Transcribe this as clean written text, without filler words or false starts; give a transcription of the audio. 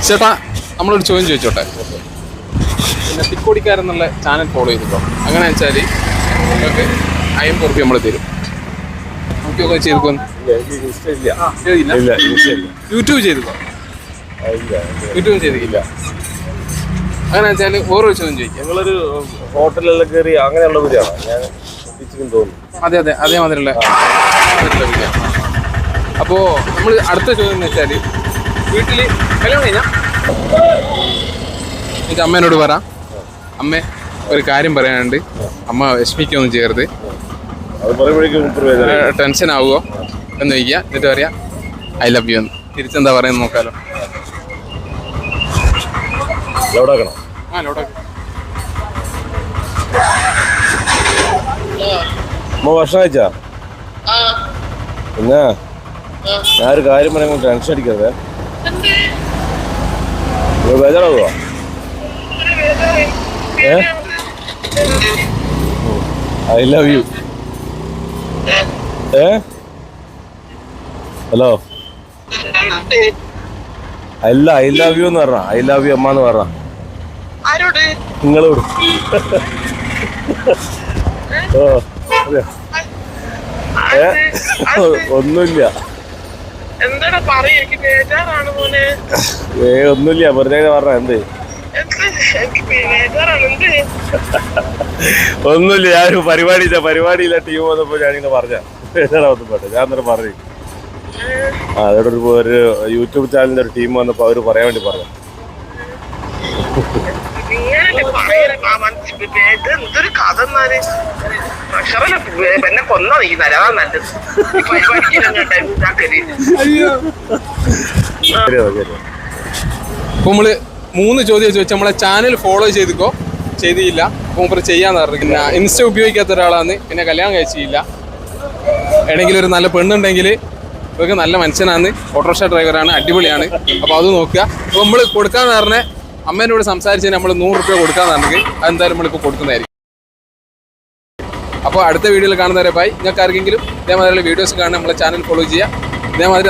ചേട്ടാ, നമ്മളൊരു ചോദ്യം ചോദിച്ചോട്ടെ. പിന്നെ തിക്കോടിക്കാരെന്നുള്ള ചാനൽ ഫോളോ ചെയ്തിട്ടോ? അങ്ങനെ വെച്ചാൽ നിങ്ങൾക്ക് 50 റുപ്യ നമ്മൾ തരും. നോക്കിയൊക്കെ ചെയ്തിരിക്കുന്നു. യൂട്യൂബ് ചെയ്തിട്ടോ? യൂട്യൂബ് ചെയ്തില്ല. അങ്ങനെ വെച്ചാൽ ഓരോ ചോദ്യം ചോദിക്കാം. ഞങ്ങളൊരു ഹോട്ടലിലെല്ലാം കയറി അങ്ങനെയുള്ള വീടാണ് ഞാൻ തോന്നുന്നു. അതെ അതേമാതിരിയുള്ള. അപ്പോൾ നമ്മൾ അടുത്ത ചോദ്യം എന്ന് വെച്ചാൽ, വീട്ടിൽ കല്യാണം കഴിഞ്ഞാൽ എനിക്ക് അമ്മേനോട് പറ, അമ്മ ഒരു കാര്യം പറയാനുണ്ട്, അമ്മ വിഷമിക്കൊന്നും ചെയ്യരുത്, ടെൻഷൻ ആവുമോ എന്ന് ചോദിക്കുക. എന്നിട്ട് പറയാം ഐ ലവ് യു എന്ന്. തിരിച്ചെന്താ പറയുന്നത് നോക്കാലോ. ലോഡാക്കണം. ലോഡാക്കണം. ഭക്ഷണം കഴിച്ചാ? പിന്നെ ഞാനൊരു കാര്യം പറയാൻ ടെൻഷൻ അടിക്കരുത്. ബേജാറാവുക? I love you. ഹലോ, അല്ല ഐ ലവ് യു എന്ന് പറഞ്ഞ, ഐ ലവ് യു അമ്മ എന്ന് പറഞ്ഞ. നിങ്ങളോട്. ഒന്നുമില്ല, ഒന്നുമില്ല, വെറുതെ പറഞ്ഞ. എന്ത് ഒന്നുമില്ല, ഞാനൊരു പരിപാടിയില്ല ടീം വന്നപ്പോ ഞാനിങ്ങനെ പറഞ്ഞ ഞാൻ അന്നേരം പറഞ്ഞു. അതോടെ ഒരു യൂട്യൂബ് ചാനലിന്റെ ഒരു ടീം വന്നപ്പോ അവര് പറയാൻ വേണ്ടി പറഞ്ഞു. എന്തൊരു കഥ എന്നെ കൊന്ന നീ നല്ലതാ നല്ലത്. അപ്പോൾ നമ്മള് 3 ചോദ്യം ചോദിച്ചാൽ നമ്മളെ ചാനൽ ഫോളോ ചെയ്തിക്കോ. ചെയ്തില്ല, മൂപ്പർ ചെയ്യാന്ന് പറഞ്ഞു. പിന്നെ ഇൻസ്റ്റ ഉപയോഗിക്കാത്ത ഒരാളാണ്, പിന്നെ കല്യാണം കഴിച്ചില്ല. ഏതെങ്കിലും ഒരു നല്ല പെണ്ണുണ്ടെങ്കിൽ ഇവർക്ക് നല്ല മനുഷ്യനാണ്, ഓട്ടോറിക്ഷ ഡ്രൈവറാണ്, അടിപൊളിയാണ്. അപ്പോൾ അത് നോക്കുക. അപ്പോൾ നമ്മൾ കൊടുക്കാന്ന് പറഞ്ഞ അമ്മേനോട് സംസാരിച്ച് നമ്മൾ 100 റുപ്യ കൊടുക്കാന്ന് പറഞ്ഞെങ്കിൽ അതെന്തായാലും നമ്മളിപ്പോൾ കൊടുക്കുന്നതായിരിക്കും. അപ്പോൾ അടുത്ത വീഡിയോയിൽ കാണുന്നവരെ ബൈ. നിങ്ങൾക്ക് ആർക്കെങ്കിലും ഇതേമാതിരിയുള്ള വീഡിയോസ് കാണാൻ നമ്മളെ ചാനൽ ഫോളോ ചെയ്യുക. ഇതേമാതിരി